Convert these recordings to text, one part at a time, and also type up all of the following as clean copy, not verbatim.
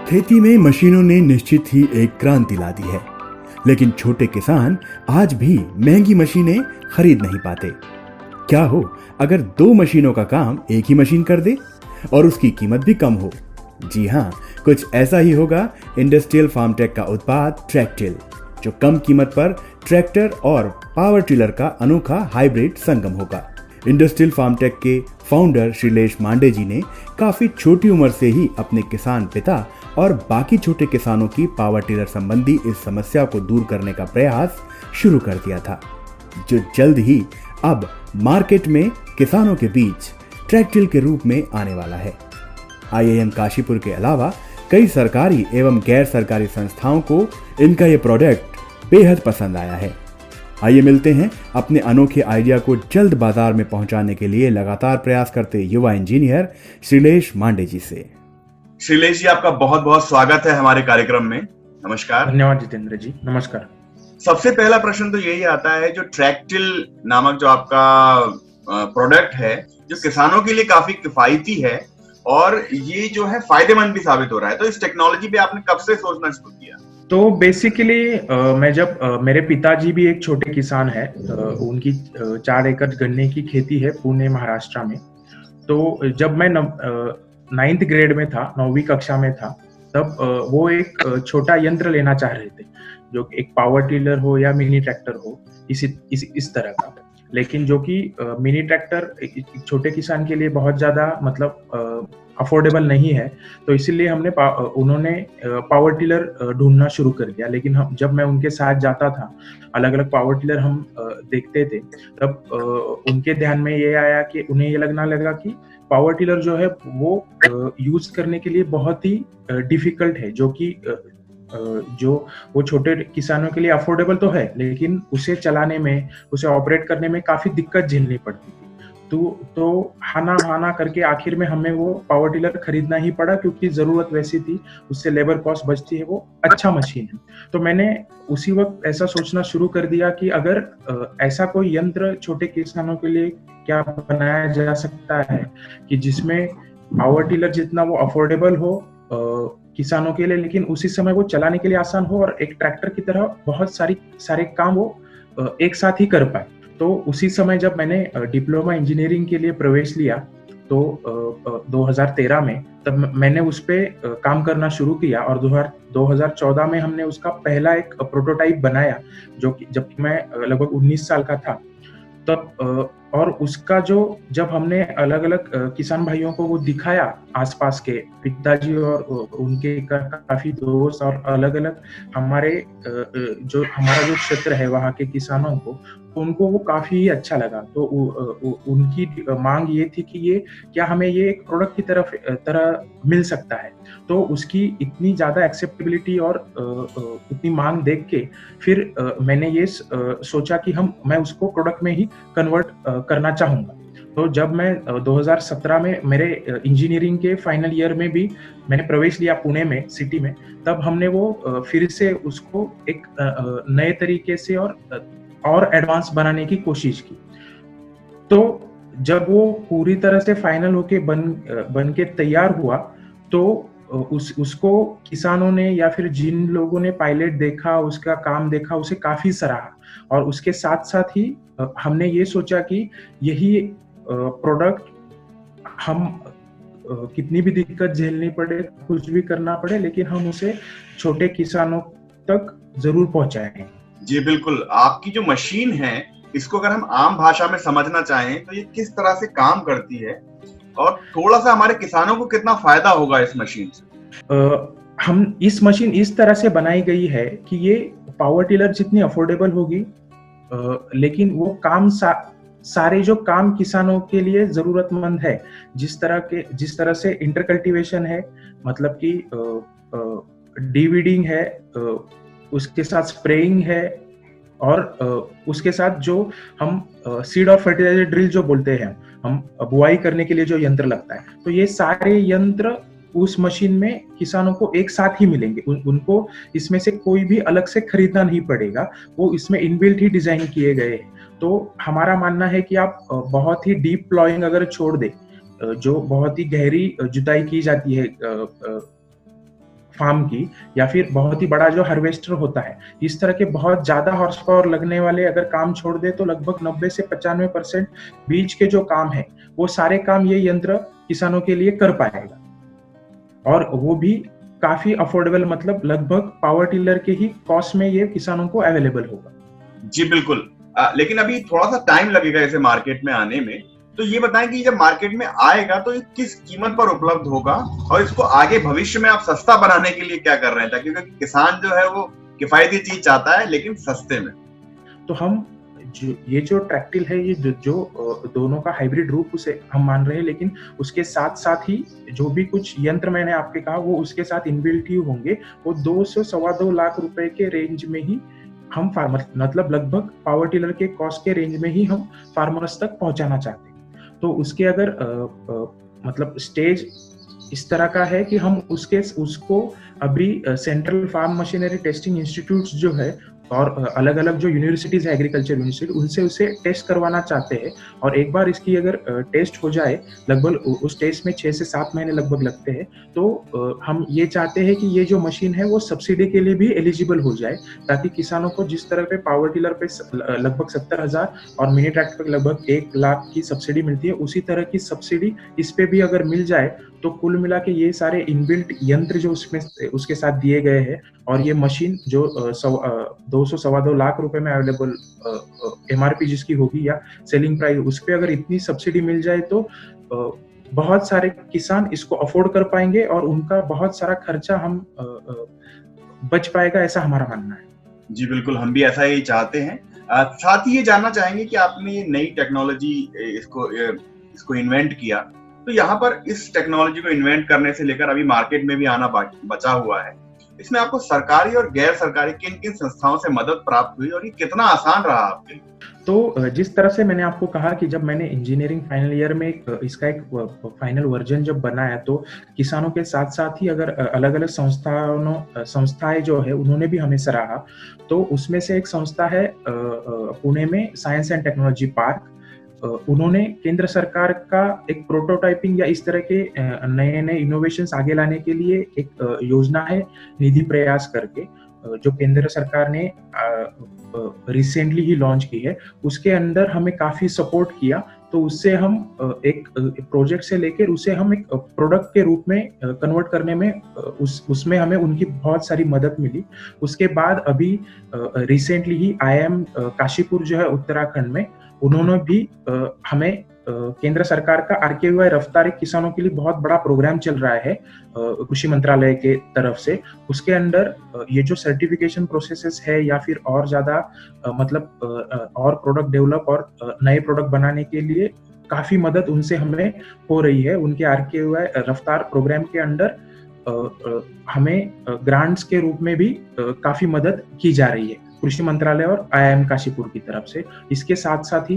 खेती में मशीनों ने निश्चित ही एक क्रांति ला दी है, लेकिन छोटे किसान आज भी महंगी मशीनें खरीद नहीं पाते। क्या हो अगर दो मशीनों का काम एक ही मशीन कर दे और उसकी कीमत भी कम हो? जी हाँ, कुछ ऐसा ही होगा इंडस्ट्रियल फार्म टेक का उत्पाद ट्रैक्टिल, जो कम कीमत पर ट्रैक्टर और पावर टिलर का अनोखा हाइब्रिड संगम होगा। इंडस्ट्रियल फार्म टेक के फाउंडर श्रीलेश मांडे जी ने काफी छोटी उम्र से ही अपने किसान पिता और बाकी छोटे किसानों की पावर टिलर संबंधी इस समस्या को दूर करने का प्रयास शुरू कर दिया था, जो जल्द ही अब मार्केट में किसानों के बीच ट्रैक्टिल के रूप में आने वाला है। IIM काशीपुर के अलावा कई सरकारी एवं गैर सरकारी संस्थाओं को इनका ये प्रोडक्ट बेहद पसंद आया है। आइए मिलते हैं अपने अनोखे आइडिया को जल्द बाजार में पहुंचाने के लिए लगातार प्रयास करते युवा इंजीनियर श्रीलेश मांडे जी से। श्रीलेश जी, आपका बहुत बहुत स्वागत है हमारे कार्यक्रम में। नमस्कार। धन्यवाद जितेंद्र जी, नमस्कार। सबसे पहला प्रश्न तो यही आता है, जो ट्रैक्टिल नामक जो आपका प्रोडक्ट है, जो किसानों के लिए काफी किफायती है और ये जो है फायदेमंद भी साबित हो रहा है, तो इस टेक्नोलॉजी पे आपने कब से सोचना शुरू किया? तो बेसिकली मैं जब मेरे पिताजी भी एक छोटे किसान है, उनकी 4 एकड़ गन्ने की खेती है पुणे महाराष्ट्र में। तो जब मैं 9th ग्रेड में था, 9वीं कक्षा में था, तब वो एक छोटा यंत्र लेना चाह रहे थे, जो एक पावर टिलर हो या मिनी ट्रैक्टर हो, इस तरह का। लेकिन जो कि मिनी ट्रैक्टर एक छोटे किसान के लिए बहुत ज्यादा मतलब अफोर्डेबल नहीं है, तो इसीलिए उन्होंने पावर टिलर ढूंढना शुरू कर दिया। लेकिन जब मैं उनके साथ जाता था, अलग अलग पावर टिलर हम देखते थे, तब उनके ध्यान में ये आया कि उन्हें ये लगना लगा कि पावर टिलर जो है वो यूज करने के लिए बहुत ही डिफिकल्ट है, जो वो छोटे किसानों के लिए अफोर्डेबल तो है, लेकिन उसे चलाने में, उसे ऑपरेट करने में काफी दिक्कत झेलनी पड़ती थी। तो हाना करके आखिर में हमें वो पावर टिलर खरीदना ही पड़ा, क्योंकि जरूरत वैसी थी, उससे लेबर कॉस्ट बचती है, वो अच्छा मशीन है। तो मैंने उसी वक्त ऐसा सोचना शुरू कर दिया कि अगर ऐसा कोई यंत्र छोटे किसानों के लिए क्या बनाया जा सकता है कि जिसमें पावर टिलर जितना वो अफोर्डेबल हो किसानों के लिए, लेकिन उसी समय वो चलाने के लिए आसान हो और एक ट्रैक्टर की तरह बहुत सारे काम वो एक साथ ही कर पाए। तो उसी समय जब मैंने डिप्लोमा इंजीनियरिंग के लिए प्रवेश लिया, तो 2013 में, तब मैंने उस पे काम करना शुरू किया और 2014 में हमने उसका पहला एक प्रोटोटाइप बनाया, जो कि जब मैं लगभग 19 साल का था तब। और उसका जब हमने अलग अलग किसान भाइयों को वो दिखाया, आसपास के पिताजी और उनके काफी दोस्त और अलग अलग हमारा जो क्षेत्र है वहाँ के किसानों को, उनको वो काफी अच्छा लगा। तो उनकी मांग ये थी कि क्या हमें ये एक प्रोडक्ट की तरह मिल सकता है। तो उसकी इतनी ज्यादा एक्सेप्टेबिलिटी और इतनी मांग देख के फिर मैंने ये सोचा कि मैं उसको प्रोडक्ट में ही कन्वर्ट करना चाहूंगा। तो जब मैं 2017 में मेरे इंजीनियरिंग के फाइनल ईयर में भी मैंने प्रवेश लिया पुणे में, सिटी में, तब हमने वो फिर से उसको एक नए तरीके से और एडवांस बनाने की कोशिश की। तो जब वो पूरी तरह से फाइनल होके बन के तैयार हुआ, तो उसको किसानों ने या फिर जिन लोगों ने पायलट देखा, उसका काम देखा, उसे काफी सराहा। और उसके साथ साथ ही हमने ये सोचा कि यही प्रोडक्ट हम कितनी भी दिक्कत झेलनी पड़े, कुछ भी करना पड़े, लेकिन हम उसे छोटे किसानों तक जरूर पहुंचाएंगे। जी बिल्कुल। आपकी जो मशीन है, इसको अगर हम आम भाषा में समझना चाहें तो ये किस तरह से काम करती है और थोड़ा सा हमारे किसानों को कितना फायदा होगा इस मशीन से? इस मशीन इस तरह से बनाई गई है कि ये पावर टिलर जितनी अफोर्डेबल होगी, लेकिन वो काम सारे जो काम किसानों के लिए जरूरतमंद है, जिस तरह से इंटरकल्टिवेशन है, मतलब कि डीवीडिंग है, उसके साथ स्प्रेइंग है, और उसके साथ जो हम सीड और फर्टिलाइजर ड्रिल जो बोलते हैं, हम बुआई करने के लिए जो यंत्र लगता है, तो ये सारे यंत्र उस मशीन में किसानों को एक साथ ही मिलेंगे। उनको इसमें से कोई भी अलग से खरीदना नहीं पड़ेगा, वो इसमें इनबिल्ट ही डिजाइन किए गए हैं। तो हमारा मानना है कि आप बहुत ही डीप प्लॉइंग अगर छोड़ दे, जो बहुत ही गहरी जुताई की जाती है फार्म की, या फिर बहुत ही बड़ा जो हार्वेस्टर होता है, इस तरह के बहुत ज्यादा हॉर्स पावर लगने वाले अगर काम छोड़ दे तो लगभग 90 से 95% बीच के जो काम है वो सारे काम ये यंत्र किसानों के लिए कर पाएगा, और वो भी काफी अफोर्डेबल, मतलब लगभग पावर टिलर के ही कॉस्ट में ये किसानों को अवेलेबल होगा। जी बिल्कुल। लेकिन अभी थोड़ा सा टाइम लगेगा इसे मार्केट में आने में, तो ये बताएं कि जब मार्केट में आएगा तो ये किस कीमत पर उपलब्ध होगा, और इसको आगे भविष्य में आप सस्ता बनाने के लिए क्या कर रहे हैं, ताकि क्योंकि किसान जो है वो किफायती चीज चाहता है लेकिन सस्ते में। तो हम ये जो ट्रैक्टिल है, ये जो दोनों का हाइब्रिड रूप उसे हम मान रहे हैं, लेकिन उसके साथ साथ ही जो भी कुछ यंत्र मैंने आपके कहा वो उसके साथ इनबिल्ट ही होंगे, वो 2 से 2.25 लाख रुपए के रेंज में ही हम फार्मर, मतलब लगभग पावर टिलर के कॉस्ट के रेंज में ही हम फार्मर्स तक पहुंचाना चाहते हैं। तो उसके अगर मतलब स्टेज इस तरह का है कि हम उसको अभी central farm machinery testing institutes जो है और अलग अलग जो यूनिवर्सिटीज है, एग्रीकल्चर यूनिवर्सिटी, उनसे उसे टेस्ट करवाना चाहते हैं। और एक बार इसकी अगर टेस्ट हो जाए, लगभग उस टेस्ट में 6 से 7 महीने लगभग लगते हैं, तो हम ये चाहते हैं कि ये जो मशीन है वो सब्सिडी के लिए भी एलिजिबल हो जाए, ताकि किसानों को जिस तरह पे पावर टिलर पे लगभग 70,000 और मिनी ट्रैक्टर पे लगभग 1 लाख की सब्सिडी मिलती है, उसी तरह की सब्सिडी इस पे भी अगर मिल जाए तो कुल मिला के ये सारे इनबिल्ट यंत्र जो उसमें उसके साथ दिए गए हैं, और ये मशीन जो 2 से 2.25 लाख रुपए में अवेलेबल MRP जिसकी होगी या सेलिंग प्राइस, उस पे अगर इतनी सब्सिडी मिल जाए तो बहुत सारे किसान इसको अफोर्ड कर पाएंगे और उनका बहुत सारा खर्चा हम बच पाएगा, ऐसा हमारा मानना है। जी बिल्कुल, हम भी ऐसा ही चाहते हैं। साथ ही ये जानना चाहेंगे कि आपने ये नई टेक्नोलॉजी इसको इन्वेंट किया, तो यहाँ पर इस टेक्नोलॉजी को इन्वेंट करने से लेकर अभी मार्केट में भी आना बचा हुआ है, इसमें आपको सरकारी और गैर सरकारी किन किन संस्थाओं से मदद प्राप्त हुई और ये कितना आसान रहा आपके लिए? तो जिस तरह से मैंने आपको कहा कि जब मैंने इंजीनियरिंग फाइनल ईयर में इसका एक फाइनल वर्जन जब बनाया, तो किसानों के साथ साथ ही अगर अलग अलग संस्थाएं जो है उन्होंने भी हमें सराहा। तो उसमें से एक संस्था है पुणे में साइंस एंड टेक्नोलॉजी पार्क, उन्होंने केंद्र सरकार का एक प्रोटोटाइपिंग या इस तरह के नए नए इनोवेशंस आगे लाने के लिए एक योजना है निधि प्रयास करके, जो केंद्र सरकार ने रिसेंटली ही लॉन्च की है। उसके अंदर हमें काफी सपोर्ट किया, तो उससे हम एक प्रोजेक्ट से लेकर उसे हम एक प्रोडक्ट के रूप में कन्वर्ट करने में उसमें हमें उनकी बहुत सारी मदद मिली। उसके बाद अभी रिसेंटली ही IIM काशीपुर जो है उत्तराखंड में, उन्होंने भी हमें केंद्र सरकार का RKVY रफ्तार एक किसानों के लिए बहुत बड़ा प्रोग्राम चल रहा है कृषि मंत्रालय के तरफ से। उसके अंदर ये जो सर्टिफिकेशन प्रोसेसेस है या फिर और ज्यादा मतलब और प्रोडक्ट डेवलप और नए प्रोडक्ट बनाने के लिए काफी मदद उनसे हमें हो रही है। उनके RKVY रफ्तार प्रोग्राम के अंडर हमें ग्रांट्स के रूप में भी काफी मदद की जा रही है कृषि मंत्रालय और IIM काशीपुर की तरफ से। इसके साथ साथ ही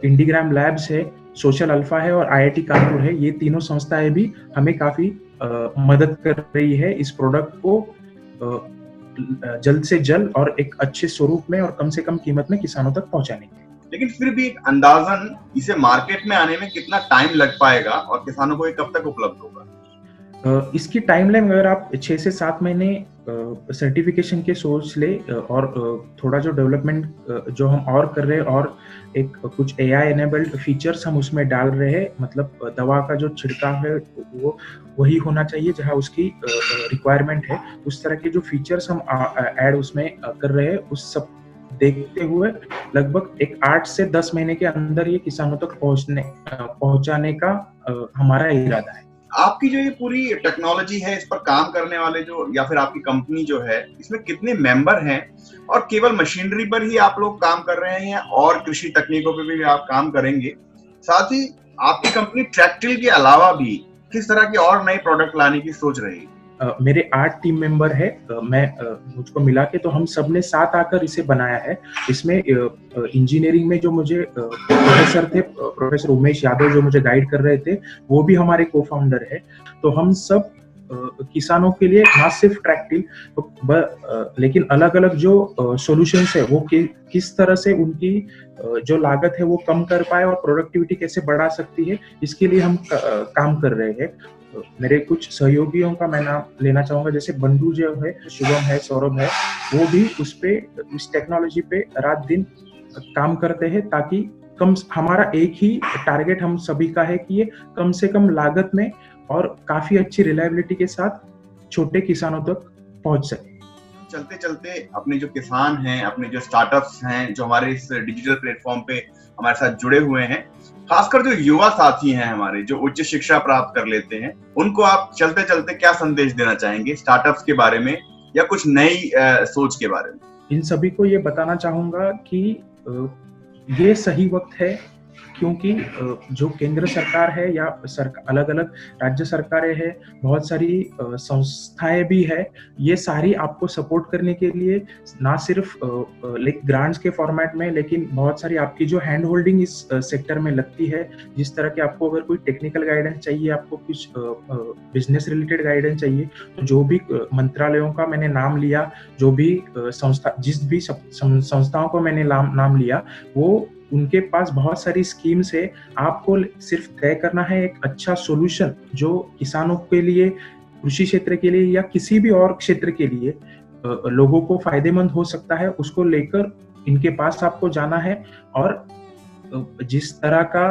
इंडीग्राम लैब्स है, सोशल अल्फा है और IIT कानपुर है, ये तीनों संस्थाएं भी हमें काफी मदद कर रही है इस प्रोडक्ट को जल्द से जल्द और एक अच्छे स्वरूप में और कम से कम कीमत में किसानों तक पहुंचाने के लिए। लेकिन फिर भी एक अंदाजन इसे मार्केट में आने में कितना टाइम लग पाएगा और किसानों को ये कब तक उपलब्ध होगा? इसकी टाइमलाइन अगर आप 6 से 7 महीने सर्टिफिकेशन के सोच ले और थोड़ा जो डेवलपमेंट जो हम और कर रहे हैं और एक कुछ AI एनेबल्ड फीचर्स हम उसमें डाल रहे हैं, मतलब दवा का जो छिड़काव है वो वही होना चाहिए जहां उसकी रिक्वायरमेंट है, उस तरह के जो फीचर्स हम ऐड उसमें कर रहे हैं, उस सब देखते हुए लगभग एक 8 से 10 महीने के अंदर ये किसानों तक पहुंचाने का हमारा इरादा है। आपकी जो ये पूरी टेक्नोलॉजी है, इस पर काम करने वाले जो या फिर आपकी कंपनी जो है, इसमें कितने मेंबर हैं और केवल मशीनरी पर ही आप लोग काम कर रहे हैं या और कृषि तकनीकों पर भी आप काम करेंगे? साथ ही आपकी कंपनी ट्रैक्टिल के अलावा भी किस तरह के और नए प्रोडक्ट लाने की सोच रही है? मेरे 8 टीम मेंबर है, मुझको मिला के तो हम सब ने साथ आकर इसे बनाया है। इसमें इंजीनियरिंग में जो मुझे प्रोफेसर थे, प्रोफेसर उमेश यादव जो मुझे गाइड कर रहे थे, वो भी हमारे को फाउंडर है। तो हम सब किसानों के लिए ना सिर्फ ट्रैक्टिल लेकिन अलग अलग जो सॉल्यूशंस है वो किस तरह से उनकी जो लागत है वो कम कर पाए और प्रोडक्टिविटी कैसे बढ़ा सकती है, इसके लिए हम काम कर रहे हैं। मेरे कुछ सहयोगियों का मैं नाम लेना चाहूँगा, जैसे बंडू जो है, शुभम है, सौरभ है, वो भी इस टेक्नोलॉजी पे रात दिन काम करते हैं, ताकि हमारा एक ही टारगेट हम सभी का है कि ये कम से कम लागत में और काफी अच्छी रिलायबिलिटी के साथ छोटे किसानों तक पहुंच सके। चलते चलते अपने जो किसान हैं, अपने जो स्टार्टअप्स हैं, जो हमारे इस डिजिटल प्लेटफॉर्म पे हमारे साथ जुड़े हुए हैं, खासकर जो युवा साथी हैं हमारे, जो उच्च शिक्षा प्राप्त कर लेते हैं, उनको आप चलते चलते क्या संदेश देना चाहेंगे स्टार्टअप्स के बारे में या कुछ नई सोच के बारे में? इन सभी को ये बताना चाहूंगा कि ये सही वक्त है, क्योंकि जो केंद्र सरकार है या अलग अलग राज्य सरकारें हैं, बहुत सारी संस्थाएं भी है, ये सारी आपको सपोर्ट करने के लिए ना सिर्फ ग्रांट्स के फॉर्मेट में, लेकिन बहुत सारी आपकी जो हैंड होल्डिंग इस सेक्टर में लगती है, जिस तरह के आपको अगर कोई टेक्निकल गाइडेंस चाहिए, आपको कुछ बिजनेस रिलेटेड गाइडेंस चाहिए, तो जो भी मंत्रालयों का मैंने नाम लिया, जो भी जिस भी संस्थाओं को मैंने नाम लिया, वो उनके पास बहुत सारी स्कीम्स है। आपको सिर्फ तय करना है एक अच्छा सॉल्यूशन जो किसानों के लिए, कृषि क्षेत्र के लिए या किसी भी और क्षेत्र के लिए लोगों को फायदेमंद हो सकता है, उसको लेकर इनके पास आपको जाना है। और जिस तरह का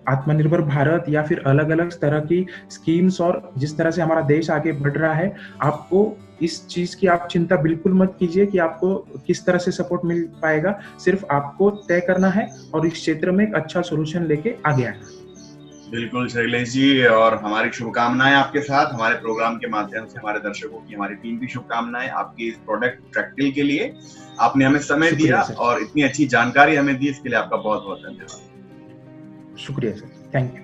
आत्मनिर्भर भारत या फिर अलग अलग तरह की स्कीम्स और जिस तरह से हमारा देश आगे बढ़ रहा है, आपको इस चीज की आप चिंता बिल्कुल मत कीजिए कि आपको किस तरह से सपोर्ट मिल पाएगा। सिर्फ आपको तय करना है और इस क्षेत्र में एक अच्छा सॉल्यूशन लेके आगे आना। बिल्कुल शैलेश जी, और हमारी शुभकामनाएं आपके साथ, हमारे प्रोग्राम के माध्यम से हमारे दर्शकों की, हमारी टीम की शुभकामनाएं आपके इस प्रोडक्ट ट्रैक्टिल के लिए। आपने हमें समय दिया और इतनी अच्छी जानकारी हमें दी, इसके लिए आपका बहुत बहुत धन्यवाद। शुक्रिया सर, थैंक यू।